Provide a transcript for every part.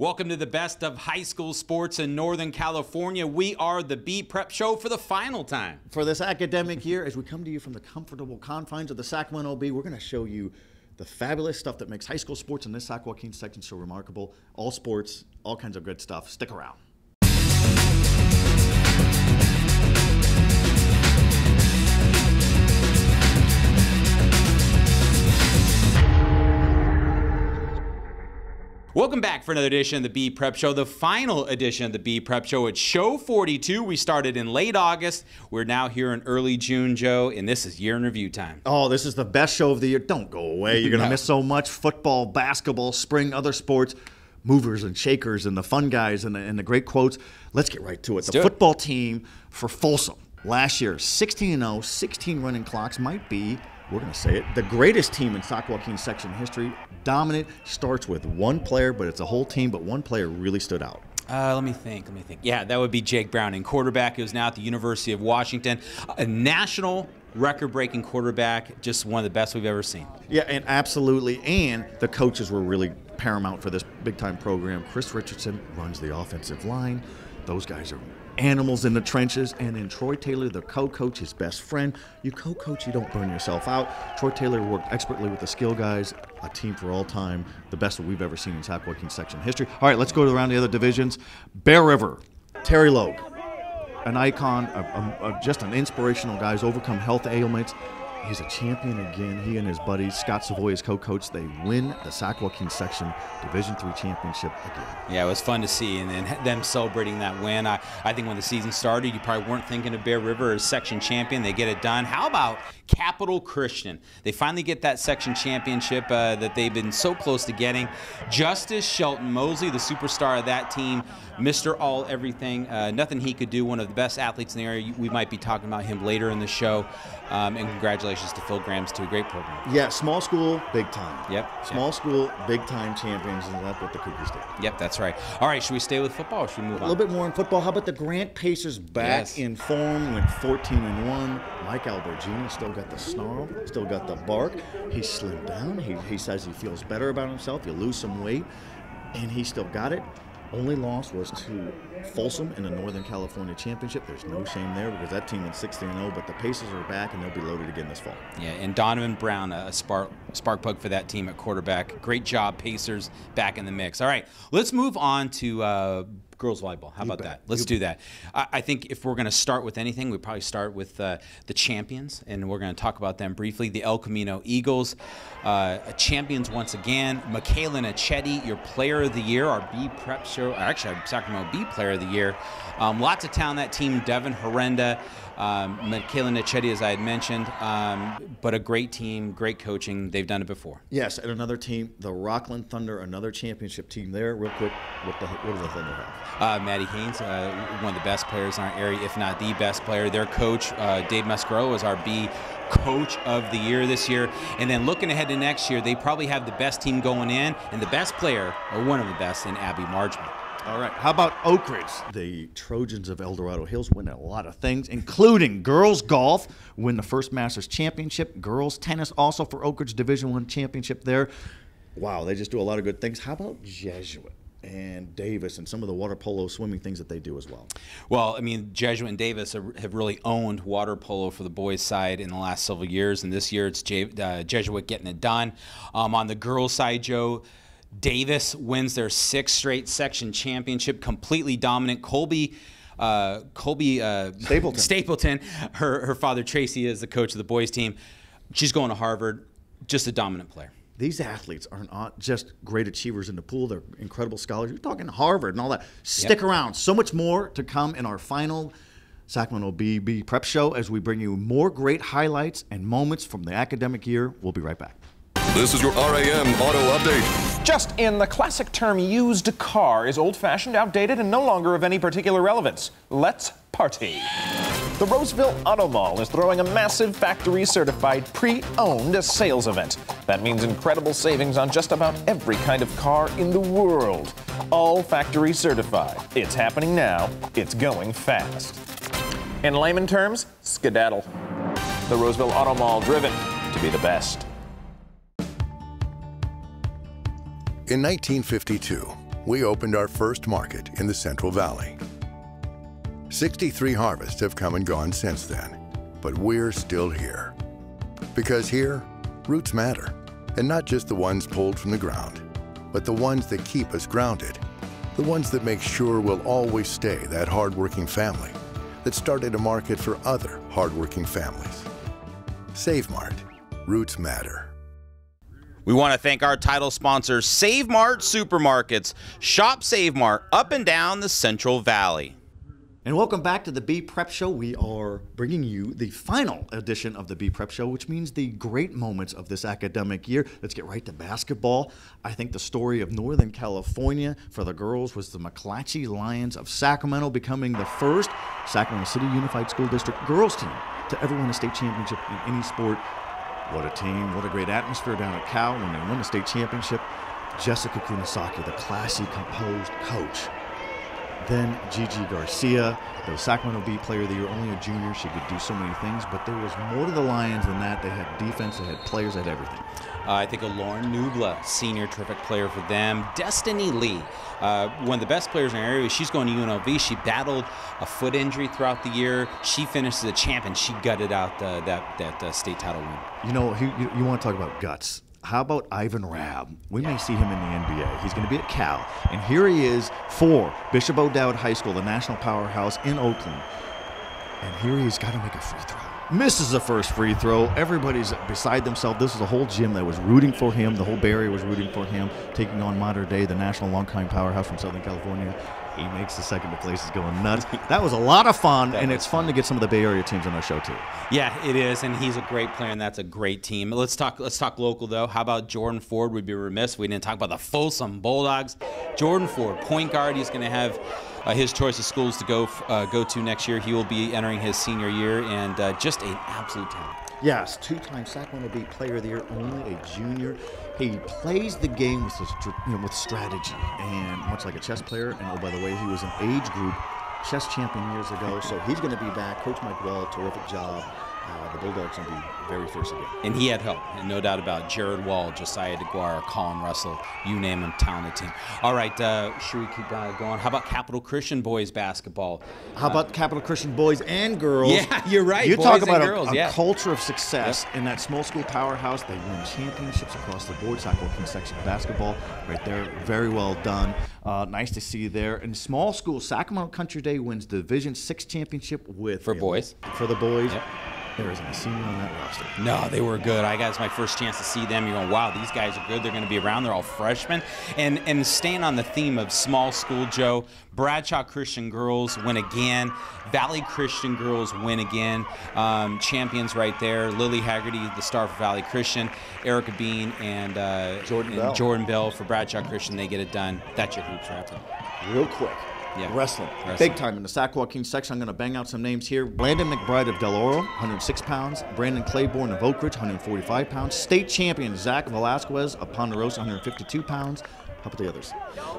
Welcome to the best of high school sports in Northern California. We are the B Prep Show for the final time. For this academic year, as we come to you from the comfortable confines of the Sacramento Bee, we're going to show you the fabulous stuff that makes high school sports in this Sac Joaquin section so remarkable. All sports, all kinds of good stuff. Stick around. Welcome back for another edition of the B Prep Show, the final edition of the B Prep Show. It's show 42. We started in late August. We're now here in early June, Joe, and this is year in review time. Oh, this is the best show of the year. Don't go away. You're going to miss so much. Football, basketball, spring, other sports, movers and shakers, and the fun guys and the great quotes. Let's get right to it. The football team for Folsom last year, 16-0, 16 running clocks, might be, we're going to say it, the greatest team in Sac Joaquin section history. Dominant, starts with one player, but it's a whole team, but one player really stood out. Let me think. Yeah, that would be Jake Browning, quarterback who's now at the University of Washington. A national record-breaking quarterback, just one of the best we've ever seen. Yeah, and absolutely. And the coaches were really paramount for this big-time program. Chris Richardson runs the offensive line. Those guys are animals in the trenches. And then Troy Taylor, the co-coach, his best friend. You co-coach, you don't burn yourself out. Troy Taylor worked expertly with the skill guys. A team for all time, the best that we've ever seen in Sac Joaquin section history. All right, let's go around the other divisions. Bear River, Terry Logue, an icon, just an inspirational guy. He's overcome health ailments. He's a champion again. He and his buddies, Scott Savoy, his co-coach, they win the Sac Joaquin section Division III championship again. Yeah, it was fun to see, and then them celebrating that win. I think when the season started, you probably weren't thinking of Bear River as section champion. They get it done. How about Capital Christian? They finally get that section championship that they've been so close to getting. Justice Shelton Mosley, the superstar of that team, Mr. All Everything, nothing he could do, one of the best athletes in the area. We might be talking about him later in the show. And congratulations to Phil Grams, to a great program. Yeah, small school, big time. Yep. Small school, big time champions, and that's what the Cougars did. Yep, that's right. All right, should we stay with football or should we move on? A little bit more in football. How about the Grant Pacers back in form, went 14-1. Mike Albergini still got the snarl, still got the bark. He slimmed down. He says he feels better about himself. He'll lose some weight, and he still got it. Only loss was to Folsom in the Northern California Championship. There's no shame there because that team went 16-0, but the Pacers are back and they'll be loaded again this fall. Yeah, and Donovan Brown, a spark plug for that team at quarterback. Great job, Pacers, back in the mix. All right, let's move on to girls volleyball. How about that? Let's do that. I think if we're going to start with anything, we probably start with the champions, and we're going to talk about them briefly. The El Camino Eagles, champions once again. Michaela Nachetti, your player of the year, our B Prep Show, actually our Sacramento B player of the year. Lots of talent on that team. Devin Horrenda, Michaela Nachetti, as I had mentioned, but a great team, great coaching. They've done it before. Yes, and another team, the Rockland Thunder, another championship team there. Real quick, what do the Thunder have? Maddie Haynes, one of the best players in our area, if not the best player. Their coach, Dave Muscaro, is our B Coach of the Year this year. And then looking ahead to next year, they probably have the best team going in, and the best player, or one of the best, in Abby Marchman. All right, how about Oak Ridge? The Trojans of El Dorado Hills win a lot of things, including girls golf, win the first Masters Championship, girls tennis also for Oak Ridge Division I championship there. Wow, they just do a lot of good things. How about Jesuit and Davis and some of the water polo swimming things that they do as well? Well, I mean, Jesuit and Davis have really owned water polo for the boys' side in the last several years, and this year it's Jesuit getting it done. On the girls' side, Joe, Davis wins their 6th straight section championship, completely dominant. Colby Stapleton, her father Tracy is the coach of the boys' team. She's going to Harvard, just a dominant player. These athletes are not just great achievers in the pool. They're incredible scholars. You're talking Harvard and all that. Stick around. So much more to come in our final Sacramento B Prep Show as we bring you more great highlights and moments from the academic year. We'll be right back. This is your RAM Auto Update. Just in, the classic term used car is old-fashioned, outdated, and no longer of any particular relevance. Let's party. The Roseville Auto Mall is throwing a massive factory-certified pre-owned sales event. That means incredible savings on just about every kind of car in the world. All factory certified. It's happening now. It's going fast. In layman terms, skedaddle. The Roseville Auto Mall, driven to be the best. In 1952, we opened our first market in the Central Valley. 63 harvests have come and gone since then, but we're still here. Because here, roots matter, and not just the ones pulled from the ground, but the ones that keep us grounded, the ones that make sure we'll always stay that hardworking family that started a market for other hardworking families. Save Mart. Roots matter. We want to thank our title sponsor, Save Mart Supermarkets. Shop Save Mart up and down the Central Valley. And welcome back to the Bee Prep Show. We are bringing you the final edition of the Bee Prep Show, which means the great moments of this academic year. Let's get right to basketball. I think the story of Northern California for the girls was the McClatchy Lions of Sacramento becoming the first Sacramento City Unified School District girls team to ever win a state championship in any sport. What a team, what a great atmosphere down at Cal when they won the state championship. Jessica Kunisaki, the classy, composed coach. Then Gigi Garcia, the Sacramento Bee Player of the Year, only a junior. She could do so many things, but there was more to the Lions than that. They had defense, they had players, they had everything. I think of Lauren Nubla, senior, terrific player for them. Destiny Lee, one of the best players in our area. She's going to UNLV. She battled a foot injury throughout the year. She finished as a champion. She gutted out that state title win. You know, you want to talk about guts. How about Ivan Rabb? We may see him in the NBA. He's going to be at Cal. And here he is for Bishop O'Dowd High School, the national powerhouse in Oakland. And here he's got to make a free throw. Misses the first free throw. Everybody's beside themselves. This is a whole gym that was rooting for him. The whole Bay Area was rooting for him, taking on Mater Dei, the national longtime powerhouse from Southern California. He makes the second. The place is going nuts. That was a lot of fun, and it's fun to get some of the Bay Area teams on our show too. Yeah, it is, and he's a great player, and that's a great team. Let's talk local though. How about Jordan Ford? We'd be remiss if we didn't talk about the Folsom Bulldogs. Jordan Ford, point guard. He's going to have his choice of schools to go to next year. He will be entering his senior year, and just an absolute talent. Yes, two-time Sacramento Bee Player of the Year, only a junior. He plays the game with strategy, and much like a chess player. And oh, by the way, he was an age group chess champion years ago, so he's going to be back. Coach Mike Wall, terrific job. The Bulldogs will be very fierce again. And he had help, and no doubt about it. Jared Wall, Josiah DeGuara, Colin Russell, you name them, talented team. All right, should we keep going? How about Capital Christian boys basketball? How about Capital Christian boys and girls? Yeah, you're right. You boys talk about a culture of success in that small school powerhouse. They win championships across the board. Sacramento King section basketball, right there, very well done. Nice to see you there. And small school, Sacramento Country Day wins the Division VI championship for boys. For the boys. Yep. There isn't a senior on that roster. No, they were good. I got my first chance to see them. You're going, wow, these guys are good. They're going to be around. They're all freshmen. And staying on the theme of small school, Joe, Bradshaw Christian girls win again. Valley Christian girls win again. Champions right there. Lily Haggerty, the star for Valley Christian. Erica Bean and Jordan Bell for Bradshaw Christian. They get it done. That's your hoops wrapped up. Real quick. Yeah. Wrestling. Big time in the Sac Joaquin section. I'm going to bang out some names here. Brandon McBride of Del Oro, 106 pounds. Brandon Claiborne of Oak Ridge, 145 pounds. State champion Zach Velasquez of Ponderosa, 152 pounds. How about the others?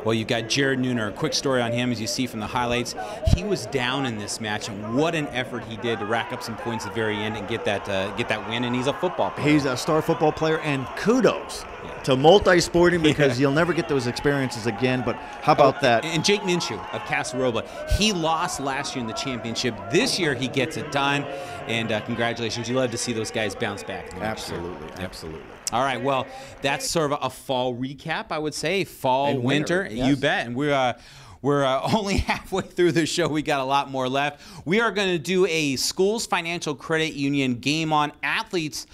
Well, you've got Jared Nooner. A quick story on him, as you see from the highlights. He was down in this match, and what an effort he did to rack up some points at the very end and get that win. And he's a football player. He's a star football player, and kudos to multi-sporting because you'll never get those experiences again. But how about that? And Jake Minshew of Casa Robles. He lost last year in the championship. This year he gets it done. And congratulations. You love to see those guys bounce back. Absolutely. Absolutely. All right, well, that's sort of a fall recap, I would say. Fall, winter, yes. You bet. And we're only halfway through the show. We got a lot more left. We are going to do a Schools Financial Credit Union Game On Athletes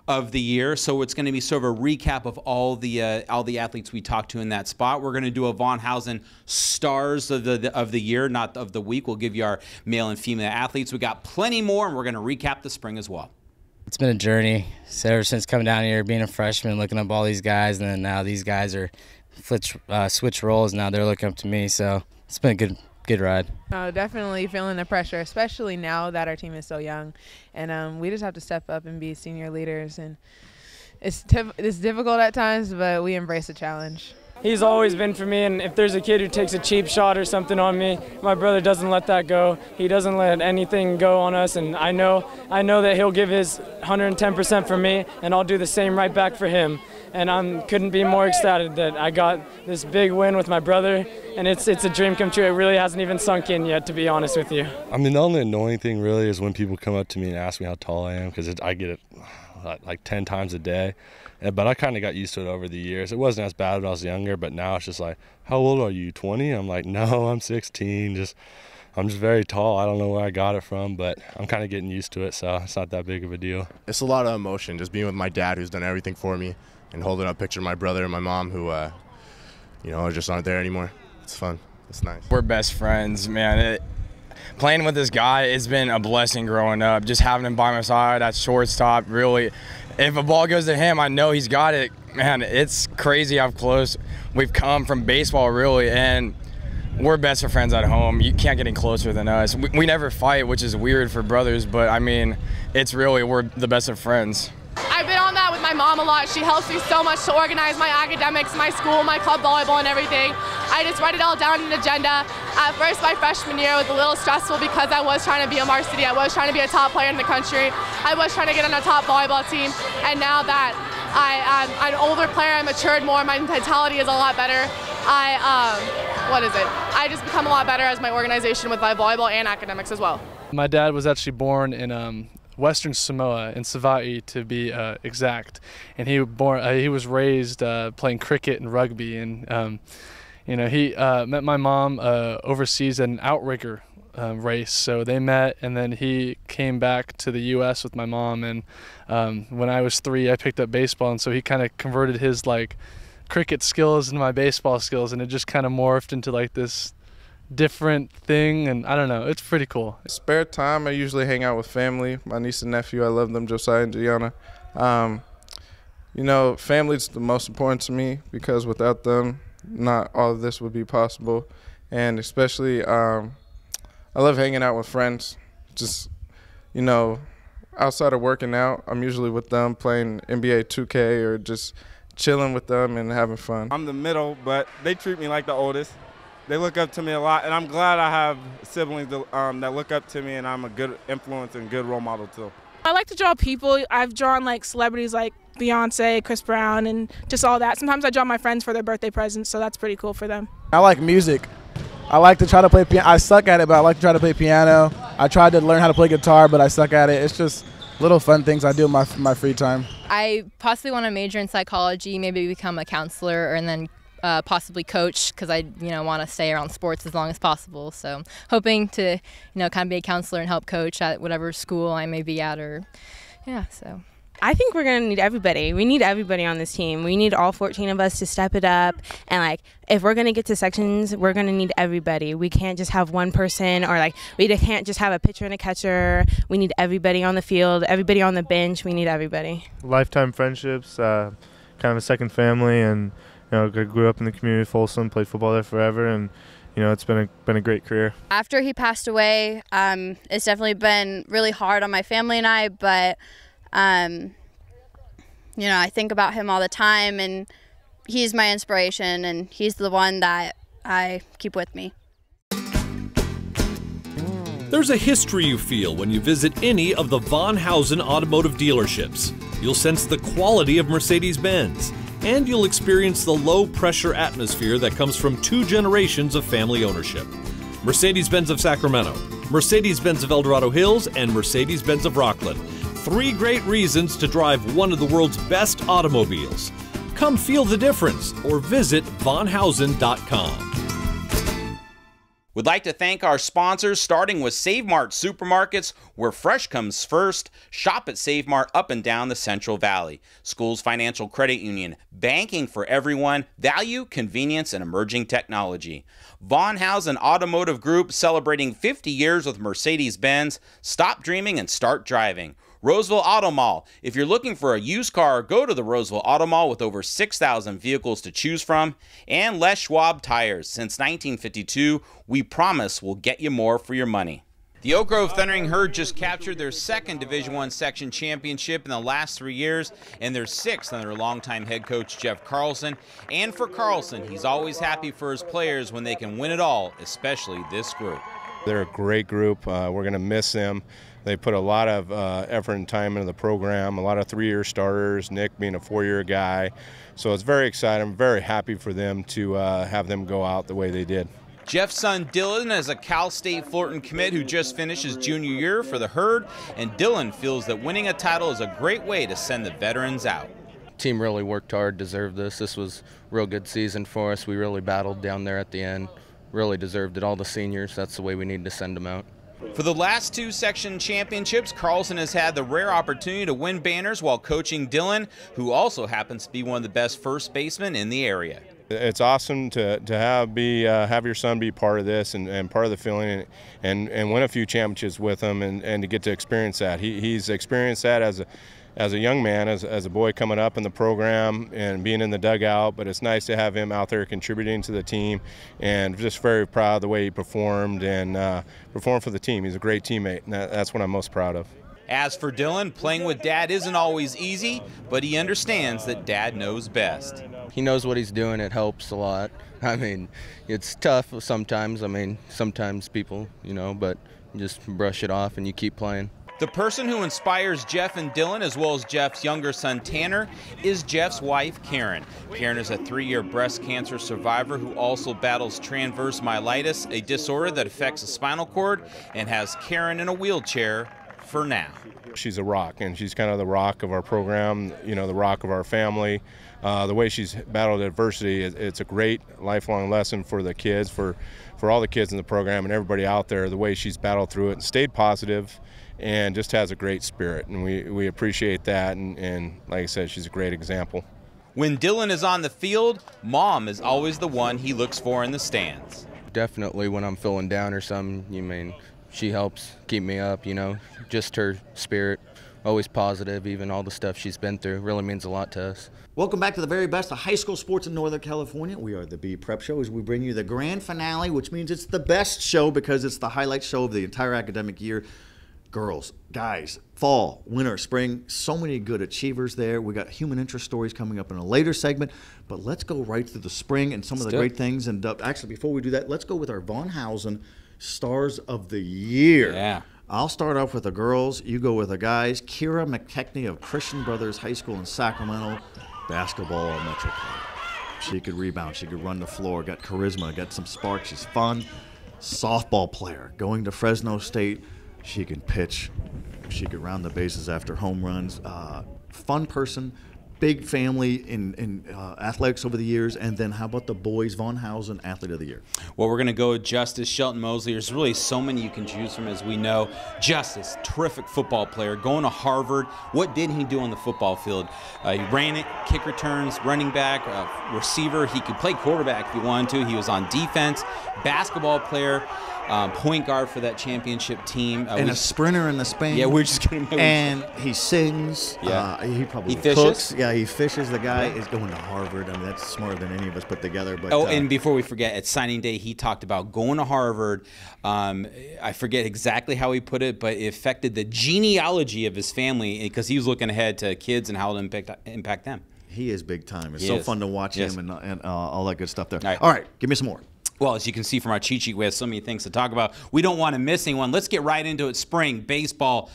of the Year. So it's going to be sort of a recap of all the athletes we talked to in that spot. We're going to do a Von Hausen Stars of the Year, not of the week. We'll give you our male and female athletes. We got plenty more, and we're going to recap the spring as well. It's been a journey ever since coming down here, being a freshman, looking up all these guys, and then now these guys are switch roles. Now they're looking up to me, so it's been a good ride. Definitely feeling the pressure, especially now that our team is so young, and we just have to step up and be senior leaders. And it's difficult at times, but we embrace the challenge. He's always been for me, and if there's a kid who takes a cheap shot or something on me, my brother doesn't let that go. He doesn't let anything go on us, and I know that he'll give his 110% for me, and I'll do the same right back for him. and I couldn't be more ecstatic that I got this big win with my brother, and it's a dream come true. It really hasn't even sunk in yet, to be honest with you. I mean, the only annoying thing really is when people come up to me and ask me how tall I am, because I get it like 10 times a day. But I kind of got used to it over the years. It wasn't as bad when I was younger, but now it's just like, how old are you, 20? I'm like, no, I'm 16. I'm just very tall. I don't know where I got it from, but I'm kind of getting used to it, so it's not that big of a deal. It's a lot of emotion, just being with my dad, who's done everything for me, and holding up a picture of my brother and my mom, who, just aren't there anymore. It's fun. It's nice. We're best friends, man. Playing with this guy, it's been a blessing growing up. Just having him by my side at shortstop, really. If a ball goes to him, I know he's got it. Man, it's crazy how close we've come from baseball, really, and we're best of friends at home. You can't get any closer than us. We never fight, which is weird for brothers, but I mean, we're the best of friends. I've been on that with my mom a lot. She helps me so much to organize my academics, my school, my club volleyball, and everything. I just write it all down in an agenda. At first, my freshman year was a little stressful because I was trying to be a varsity. I was trying to be a top player in the country. I was trying to get on a top volleyball team. And now that I'm an older player, I matured more, my mentality is a lot better. I just become a lot better as my organization with my volleyball and academics as well. My dad was actually born in Western Samoa, in Savaii to be exact, and he was raised playing cricket and rugby, and he met my mom overseas at an outrigger race, so they met, and then he came back to the U.S. with my mom, and when I was 3, I picked up baseball, and so he kind of converted his cricket skills into my baseball skills, and it just kind of morphed into this different thing, and I don't know, it's pretty cool. Spare time, I usually hang out with family, my niece and nephew. I love them, Josiah and Gianna. Family's the most important to me, because without them, not all of this would be possible. And especially, I love hanging out with friends. Just, outside of working out, I'm usually with them playing NBA 2K or just chilling with them and having fun. I'm the middle, but they treat me like the oldest. They look up to me a lot, and I'm glad I have siblings that look up to me, and I'm a good influence and good role model too. I like to draw people. I've drawn celebrities like Beyonce, Chris Brown, and just all that. Sometimes I draw my friends for their birthday presents, so that's pretty cool for them. I like music. I like to try to play piano. I suck at it, but I like to try to play piano. I tried to learn how to play guitar, but I suck at it. It's just little fun things I do in my free time. I possibly want to major in psychology, maybe become a counselor, and then possibly coach, because I want to stay around sports as long as possible. So hoping to kind of be a counselor and help coach at whatever school I may be at, or so. I think we're going to need everybody. We need everybody on this team. We need all 14 of us to step it up, and if we're going to get to sections, we're going to need everybody. We can't just have one person, or we can't just have a pitcher and a catcher. We need everybody on the field, everybody on the bench. We need everybody. Lifetime friendships, kind of a second family, and I grew up in the community of Folsom, played football there forever, and it's been a great career. After he passed away, it's definitely been really hard on my family and I, but I think about him all the time, and he's my inspiration, and he's the one that I keep with me. There's a history you feel when you visit any of the Von Hausen automotive dealerships. You'll sense the quality of Mercedes-Benz, and you'll experience the low-pressure atmosphere that comes from 2 generations of family ownership. Mercedes-Benz of Sacramento, Mercedes-Benz of El Dorado Hills, and Mercedes-Benz of Rockland. 3 great reasons to drive one of the world's best automobiles. Come feel the difference or visit vonhausen.com. We'd like to thank our sponsors, starting with Save Mart Supermarkets, where fresh comes first. Shop at Save Mart up and down the Central Valley. Schools Financial Credit Union, banking for everyone, value, convenience, and emerging technology. Von Hausen Automotive Group, celebrating 50 years with Mercedes-Benz. Stop dreaming and start driving. Roseville Auto Mall. If you're looking for a used car, go to the Roseville Auto Mall with over 6,000 vehicles to choose from. And Les Schwab Tires. Since 1952, we promise we'll get you more for your money. The Oak Grove Thundering Herd just captured their 2nd Division I section championship in the last 3 years, and their 6th under longtime head coach Jeff Carlson. And for Carlson, he's always happy for his players when they can win it all, especially this group. They're a great group. We're going to miss them. They put a lot of effort and time into the program, a lot of 3-year starters, Nick being a 4-year guy. So it's very exciting. I'm very happy for them to have them go out the way they did. Jeff's son Dylan is a Cal State Fullerton commit who just finished his junior year for the Herd, and Dylan feels that winning a title is a great way to send the veterans out. Team really worked hard, deserved this. This was a real good season for us. We really battled down there at the end. Really deserved it. All the seniors, that's the way we need to send them out. For the last 2 section championships, Carlson has had the rare opportunity to win banners while coaching Dylan, who also happens to be one of the best first basemen in the area. It's awesome to have your son be part of this and part of the feeling and win a few championships with him and to get to experience that. He's experienced that as a young man, as a boy coming up in the program and being in the dugout, but it's nice to have him out there contributing to the team, and just very proud of the way he performed and performed for the team. He's a great teammate, and that's what I'm most proud of. As for Dylan, playing with Dad isn't always easy, but he understands that Dad knows best. He knows what he's doing. It helps a lot. I mean, it's tough sometimes. I mean, sometimes people, but you just brush it off and you keep playing. The person who inspires Jeff and Dylan, as well as Jeff's younger son Tanner, is Jeff's wife Karen. Karen is a 3-year breast cancer survivor who also battles transverse myelitis, a disorder that affects the spinal cord, and has Karen in a wheelchair for now. She's a rock, and she's kind of the rock of our program, the rock of our family. The way she's battled adversity, it's a great lifelong lesson for the kids, for all the kids in the program and everybody out there, the way she's battled through it and stayed positive and just has a great spirit, and we appreciate that, and like I said, she's a great example. When Dylan is on the field, Mom is always the one he looks for in the stands. Definitely when I'm feeling down or something, she helps keep me up, just her spirit, always positive, even all the stuff she's been through, really means a lot to us. Welcome back to the very best of high school sports in Northern California. We are the B Prep Show as we bring you the grand finale, which means it's the best show because it's the highlight show of the entire academic year. Girls, guys, fall, winter, spring, so many good achievers there. We got human interest stories coming up in a later segment, but let's go right through the spring and some of the great things. And actually, before we do that, let's go with our Von Hausen Stars of the Year. Yeah. I'll start off with the girls. You go with the guys. Kira McKechnie of Christian Brothers High School in Sacramento, basketball Metro player. She could rebound. She could run the floor. Got charisma. Got some spark. She's fun. Softball player. Going to Fresno State. She can pitch. She could round the bases after home runs. Fun person. Big family in athletics over the years. And then how about the boys? Von Hausen Athlete of the Year. Well, we're going to go with Justice Shelton Mosley. There's really so many you can choose from, as we know. Justice, terrific football player, going to Harvard. What did he do on the football field? He ran it, kick returns, running back, receiver. He could play quarterback if he wanted to. He was on defense, basketball player. Point guard for that championship team. And a sprinter in the span. Yeah, we're just going to. And he sings. Yeah. He probably fishes. Cooks. Yeah, he fishes. The guy is going to Harvard. I mean, that's smarter than any of us put together. But and before we forget, at signing day, he talked about going to Harvard. I forget exactly how he put it, but it affected the genealogy of his family because he was looking ahead to kids and how it'll impact them. He is big time. It's He so is. fun to watch Yes. him and all that good stuff there. All All right, give me some more. Well, as you can see from our cheat sheet, we have so many things to talk about. We don't want to miss anyone. Let's get right into it. Spring baseball.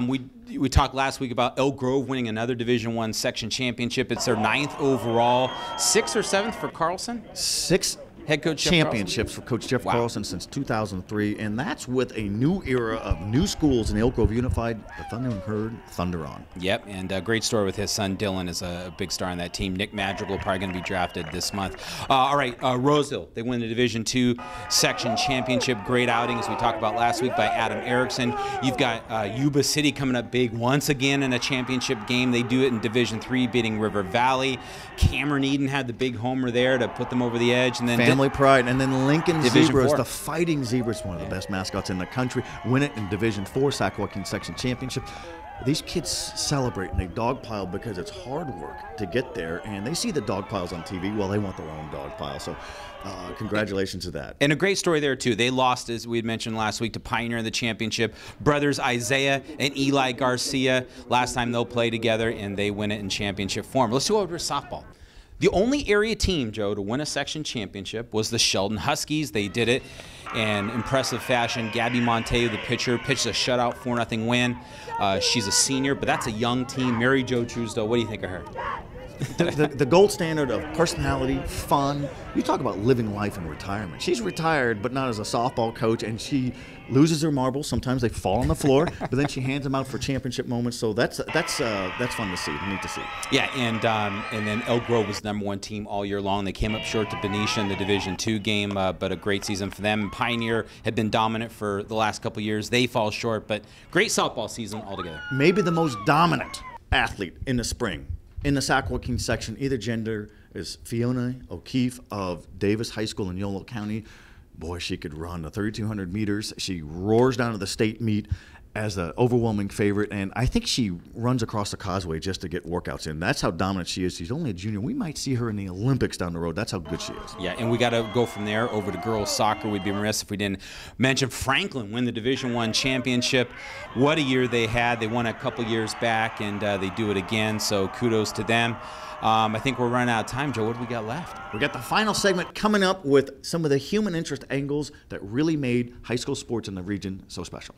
We talked last week about Elk Grove winning another Division I section championship. It's their 9th overall, 6th or 7th for Carlson. 6 head coach Jeff championships for Coach Jeff Carlson since 2003, and that's with a new era of new schools in Elk Grove Unified, the Thundering Herd, Thunder On. Yep, and a great story with his son Dylan is a big star on that team. Nick Madrigal probably going to be drafted this month. All right, Roseville, they win the Division II section championship. Great outing, as we talked about last week, by Adam Erickson. You've got Yuba City coming up big once again in a championship game. They do it in Division III, beating River Valley. Cameron Eden had the big homer there to put them over the edge, and then Family pride, and then Lincoln Division Zebras, IV. the Fighting Zebras, one of the best mascots in the country, win it in Division IV, Sac Joaquin Section Championship. These kids celebrate and they dogpile because it's hard work to get there, and they see the dog piles on TV. Well, they want their own dog pile, so congratulations to that. And a great story there, too. They lost, as we had mentioned last week, to Pioneer in the championship. Brothers Isaiah and Eli Garcia, last time they'll play together, and they win it in championship form. Let's go over to softball. The only area team, Joe, to win a section championship was the Sheldon Huskies. They did it in impressive fashion. Gabby Monte, the pitcher, pitched a shutout 4-0 win. She's a senior, but that's a young team. Mary Jo Truesdale, what do you think of her? The gold standard of personality, fun. You talk about living life in retirement. She's retired, but not as a softball coach, and she loses her marbles. Sometimes they fall on the floor, but then she hands them out for championship moments. So that's fun to see, neat to see. Yeah, and then Elk Grove was the #1 team all year long. They came up short to Benicia in the Division II game, but a great season for them. Pioneer had been dominant for the last couple years. They fall short, but great softball season altogether. Maybe the most dominant athlete in the spring. In the Sac Joaquin section, either gender, is Fiona O'Keefe of Davis High School in Yolo County. Boy, she could run the 3,200 meters. She roars down to the state meet as an overwhelming favorite, and I think she runs across the causeway just to get workouts in. That's how dominant she is. She's only a junior. We might see her in the Olympics down the road. That's how good she is. Yeah, and we got to go from there over to girls soccer. We'd be remiss if we didn't mention Franklin win the Division I championship. What a year they had. They won a couple years back, and they do it again, so kudos to them. I think we're running out of time. Joe, what do we got left? We got the final segment coming up with some of the human interest angles that really made high school sports in the region so special.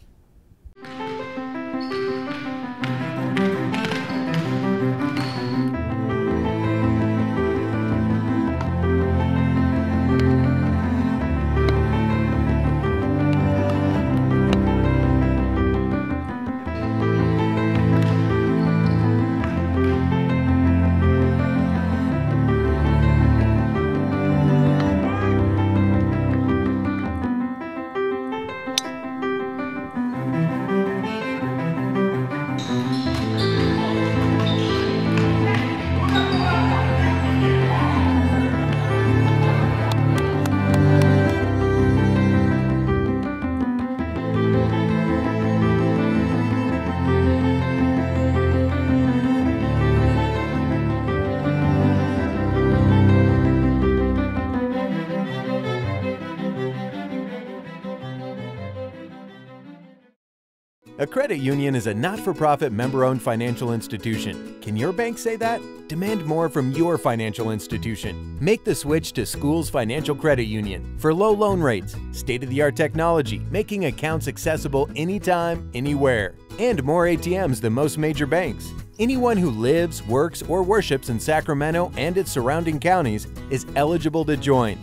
A credit union is a not-for-profit member-owned financial institution. Can your bank say that? Demand more from your financial institution. Make the switch to Schools Financial Credit Union for low loan rates, state-of-the-art technology, making accounts accessible anytime, anywhere, and more ATMs than most major banks. Anyone who lives, works, or worships in Sacramento and its surrounding counties is eligible to join.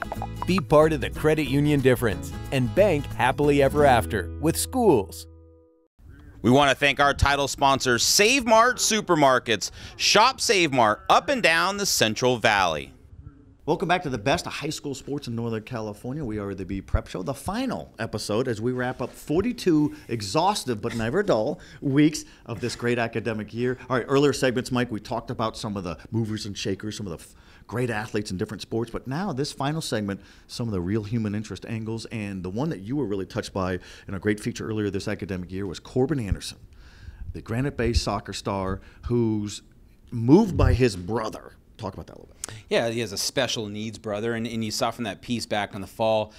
Be part of the credit union difference and bank happily ever after with Schools. We want to thank our title sponsors, Save Mart Supermarkets. Shop Save Mart up and down the Central Valley. Welcome back to the best of high school sports in Northern California. We are the B Prep Show, the final episode as we wrap up 42 exhaustive but never dull weeks of this great academic year. All right, earlier segments, Mike, we talked about some of the movers and shakers, some of the great athletes in different sports, but now this final segment, some of the real human interest angles, and the one that you were really touched by in a great feature earlier this academic year was Corbin Anderson, the Granite Bay soccer star who's moved by his brother. Talk about that a little bit. Yeah, he has a special needs brother, and you saw from that piece back in the fall,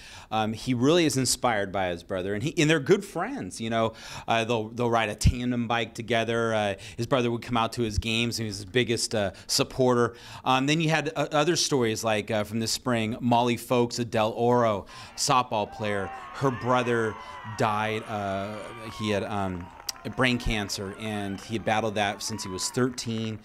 he really is inspired by his brother, and they're good friends. You know, they'll ride a tandem bike together. His brother would come out to his games, and he was his biggest supporter. Then you had other stories like from this spring, Molly Folks, a Del Oro softball player. Her brother died. He had brain cancer, and he had battled that since he was 13.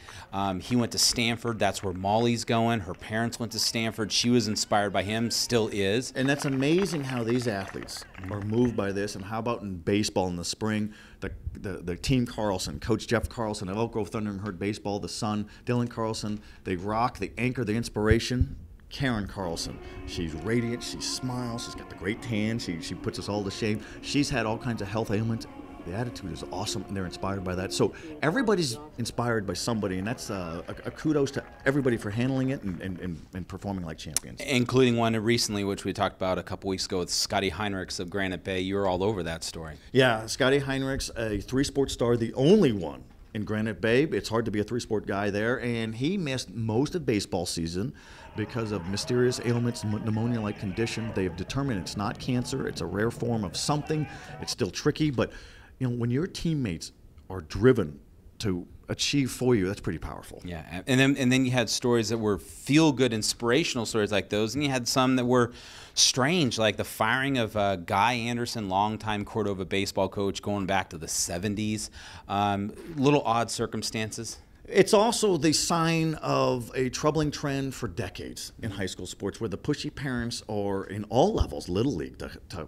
He went to Stanford. That's where Molly's going. Her parents went to Stanford. She was inspired by him, still is. And that's amazing how these athletes are moved by this. And how about in baseball in the spring, the Team Carlson, Coach Jeff Carlson of Elk Grove Thunder and Herd Baseball, the son, Dylan Carlson, they rock, they anchor, the inspiration. Karen Carlson, she's radiant, she smiles, she's got the great tan, she puts us all to shame. She's had all kinds of health ailments. The attitude is awesome, and they're inspired by that. So everybody's inspired by somebody, and that's a kudos to everybody for handling it and performing like champions. Including one recently, which we talked about a couple weeks ago with Scotty Heinrichs of Granite Bay. You were all over that story. Yeah, Scotty Heinrichs, a three-sport star, the only one in Granite Bay. It's hard to be a three-sport guy there, and he missed most of baseball season because of mysterious ailments, pneumonia-like condition. They have determined it's not cancer. It's a rare form of something. It's still tricky, but you know, when your teammates are driven to achieve for you, that's pretty powerful. Yeah, and then you had stories that were feel-good, inspirational stories like those, and you had some that were strange, like the firing of Guy Anderson, longtime Cordova baseball coach, going back to the 70s. Little odd circumstances. It's also the sign of a troubling trend for decades in high school sports, where the pushy parents are in all levels, Little League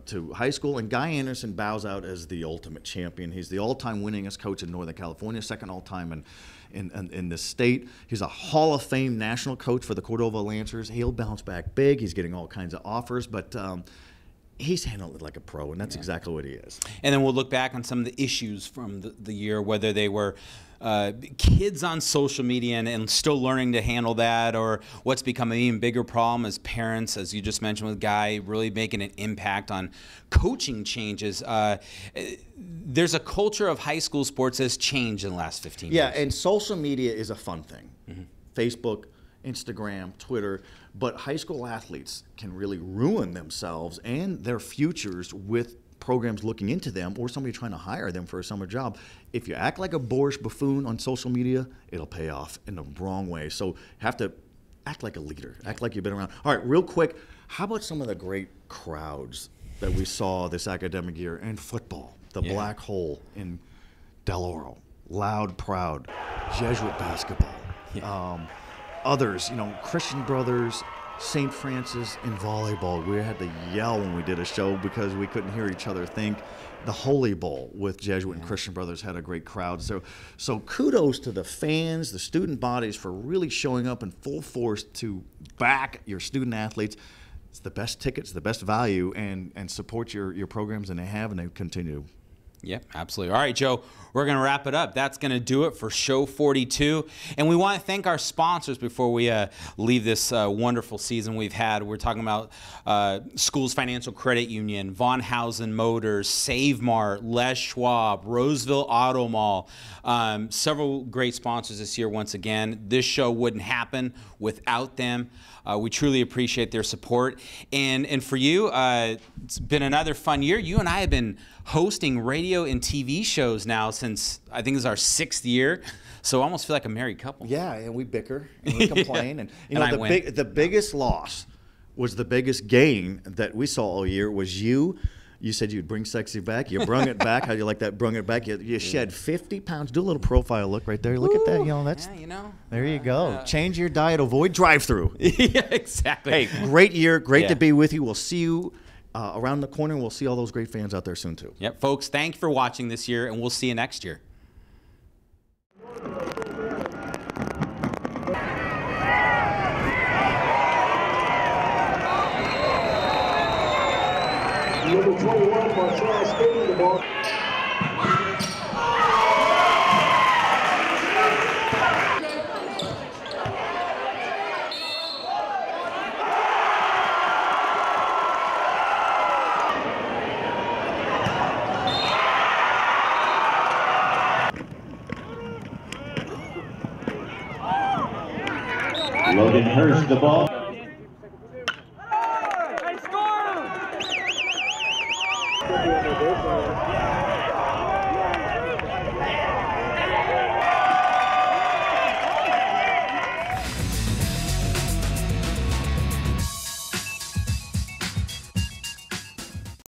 to high school, and Guy Anderson bows out as the ultimate champion. He's the all-time winningest coach in Northern California, second all-time in the state. He's a Hall of Fame national coach for the Cordova Lancers. He'll bounce back big. He's getting all kinds of offers, but he's handled it like a pro, and that's exactly what he is. And then we'll look back on some of the issues from the year, whether they were kids on social media and still learning to handle that, or what's become an even bigger problem as parents, as you just mentioned with Guy, really making an impact on coaching changes. There's a culture of high school sports that's changed in the last 15 years. Yeah, and social media is a fun thing. Facebook, Instagram, Twitter, but high school athletes can really ruin themselves and their futures with programs looking into them or somebody trying to hire them for a summer job. If you act like a boorish buffoon on social media, it'll pay off in the wrong way. So you have to act like a leader, act like you've been around. All right, real quick, how about some of the great crowds that we saw this academic year in football? The Black Hole in Del Oro, loud, proud, Jesuit basketball. Others, Christian Brothers, St. Francis in volleyball. We had to yell when we did a show because we couldn't hear each other think. The Holy Bowl with Jesuit and Christian Brothers had a great crowd. So kudos to the fans, the student bodies for really showing up in full force to back your student athletes. It's the best tickets, the best value, and support your programs, and they have, and they continue. Yep, absolutely. All right, Joe, we're going to wrap it up. That's going to do it for Show 42. And we want to thank our sponsors before we leave this wonderful season we've had. We're talking about Schools Financial Credit Union, Von Hausen Motors, Save Mart, Les Schwab, Roseville Auto Mall. Several great sponsors this year once again. This show wouldn't happen without them. We truly appreciate their support. And for you, it's been another fun year. You and I have been hosting radio and TV shows now since I think this is our 6th year. So I almost feel like a married couple. Yeah, and we bicker and we complain. And the biggest loss was the biggest gain that we saw all year was you. You said you'd bring sexy back. You brung it back. How do you like that? Brung it back. You shed 50 pounds. Do a little profile look right there. Look at that. That's there you go. Change your diet. Avoid drive-through. Yeah, exactly. Hey, great year. Great to be with you. We'll see you around the corner. We'll see all those great fans out there soon too. Yep, folks. Thank you for watching this year, and we'll see you next year. Number 21, Marcellus Spinning the ball. Logan Hurst the ball. Hey, score!